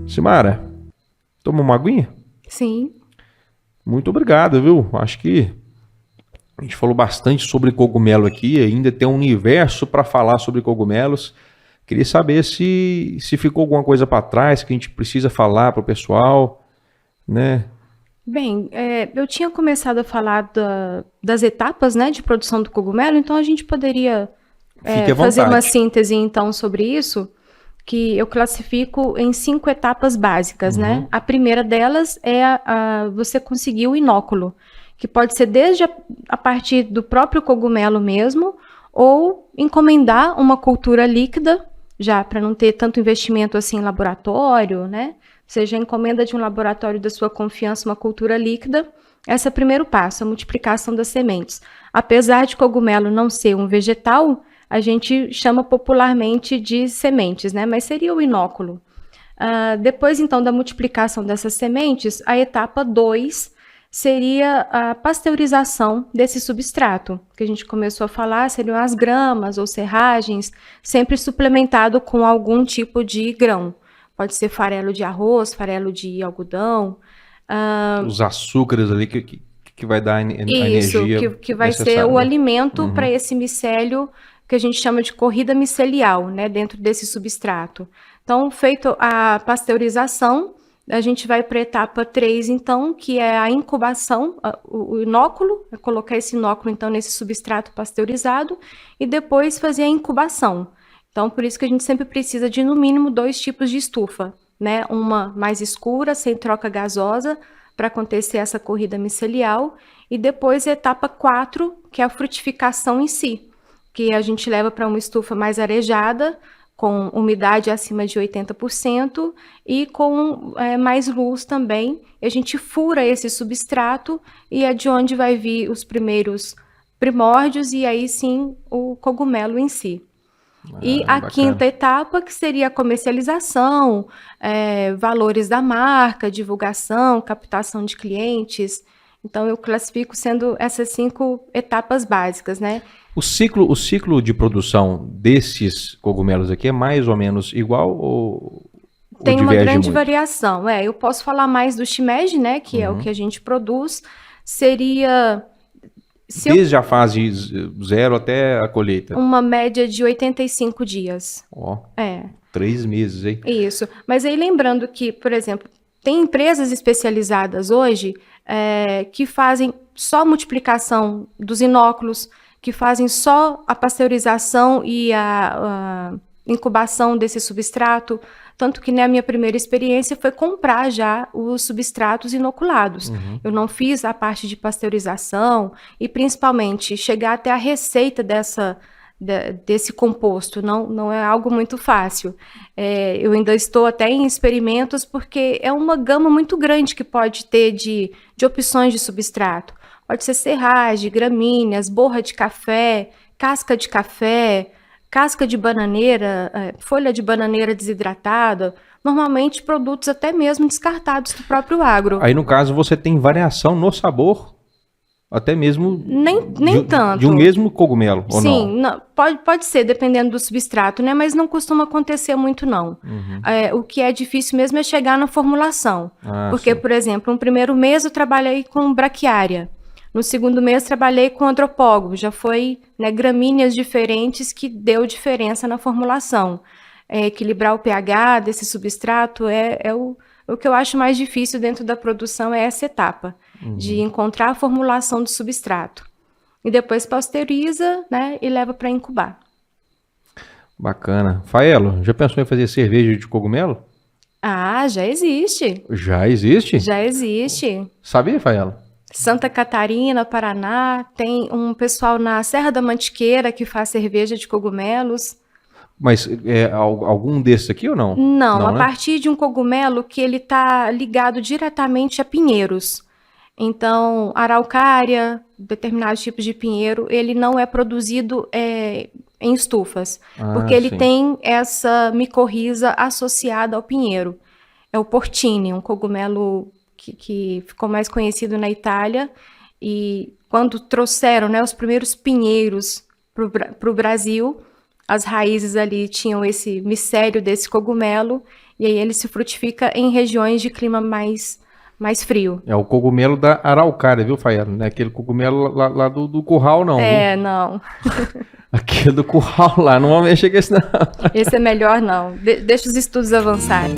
Simara, toma uma aguinha? Sim. Muito obrigado, viu? Acho que a gente falou bastante sobre cogumelo aqui, ainda tem um universo para falar sobre cogumelos. Queria saber se ficou alguma coisa para trás que a gente precisa falar para o pessoal, né? Bem, eu tinha começado a falar das etapas, né, de produção do cogumelo, então a gente poderia Fique à fazer uma vontade. síntese, então, sobre isso, que eu classifico em 5 etapas básicas, né? Uhum. A primeira delas é você conseguir o inóculo, que pode ser desde a partir do próprio cogumelo mesmo, ou encomendar uma cultura líquida, já para não ter tanto investimento assim em laboratório, né? Você já encomenda de um laboratório da sua confiança uma cultura líquida. Esse é o primeiro passo, a multiplicação das sementes. Apesar de cogumelo não ser um vegetal, a gente chama popularmente de sementes, né? Mas seria o inóculo. Depois, então, da multiplicação dessas sementes, a etapa 2 seria a pasteurização desse substrato, que a gente começou a falar, seriam as gramas ou serragens, sempre suplementado com algum tipo de grão. Pode ser farelo de arroz, farelo de algodão. Os açúcares ali que vai dar a Isso, energia que vai ser necessária, o né? alimento para Uhum. esse micélio que a gente chama de corrida micelial, né, dentro desse substrato. Então, feito a pasteurização, a gente vai para a etapa 3, então, que é a incubação, o inóculo, colocar esse inóculo, então, nesse substrato pasteurizado, e depois fazer a incubação. Então, por isso que a gente sempre precisa de, no mínimo, 2 tipos de estufa, né? Uma mais escura, sem troca gasosa, para acontecer essa corrida micelial, e depois a etapa 4, que é a frutificação em si, que a gente leva para uma estufa mais arejada, com umidade acima de 80% e com mais luz também. E a gente fura esse substrato e é de onde vai vir os primeiros primórdios e aí sim o cogumelo em si. E Ah, a quinta bacana. etapa, que seria a comercialização, valores da marca, divulgação, captação de clientes. Então, eu classifico sendo essas 5 etapas básicas, né? O ciclo de produção desses cogumelos aqui é mais ou menos igual ou Tem uma diverge grande muito? variação. Eu posso falar mais do shimeji, né, que é o que Uhum. a gente produz. Seria, se eu, Desde a fase zero até a colheita. uma média de 85 dias. Ó, É. 3 meses, hein? Isso. Mas aí lembrando que, por exemplo, tem empresas especializadas hoje que fazem só multiplicação dos inóculos, que fazem só a pasteurização e a incubação desse substrato. Tanto que, né, a minha primeira experiência foi comprar já os substratos inoculados. Uhum. Eu não fiz a parte de pasteurização e, principalmente, chegar até a receita desse composto. Não é algo muito fácil. Eu ainda estou até em experimentos porque é uma gama muito grande que pode ter de opções de substrato. Pode ser serragem, gramíneas, borra de café, casca de bananeira, folha de bananeira desidratada, normalmente produtos até mesmo descartados do próprio agro. Aí, no caso, você tem variação no sabor, até mesmo Nem de um tanto. mesmo cogumelo, ou Sim, não? não, pode ser, dependendo do substrato, né? Mas não costuma acontecer muito, não. Uhum. O que é difícil mesmo é chegar na formulação. Ah, Porque, sim. por exemplo, no primeiro mês eu trabalhei com braquiária. No segundo mês trabalhei com andropólogo. Já foi, né, gramíneas diferentes que deu diferença na formulação. Equilibrar o pH desse substrato é o que eu acho mais difícil dentro da produção é essa etapa, de encontrar a formulação do substrato. E depois pasteuriza, né, e leva para incubar. Bacana. Faelo, já pensou em fazer cerveja de cogumelo? Ah, já existe. Já existe? Já existe. Sabia, Faelo? Santa Catarina, Paraná, tem um pessoal na Serra da Mantiqueira que faz cerveja de cogumelos. Mas algum desses aqui ou não? Não, a Não, né? partir de um cogumelo que ele está ligado diretamente a pinheiros. Então, araucária, determinados tipos de pinheiro, ele não é produzido em estufas, porque Ah, ele sim. tem essa micorriza associada ao pinheiro. É o porcini, um cogumelo que ficou mais conhecido na Itália. E quando trouxeram, né, os primeiros pinheiros para o Brasil, as raízes ali tinham esse micélio desse cogumelo e aí ele se frutifica em regiões de clima mais frio. É o cogumelo da araucária, viu, Faiana? Não é aquele cogumelo lá do curral, não. Viu? Não. Aquele do curral lá, não vamos mexer com esse não. Esse é melhor não. Deixa os estudos avançarem.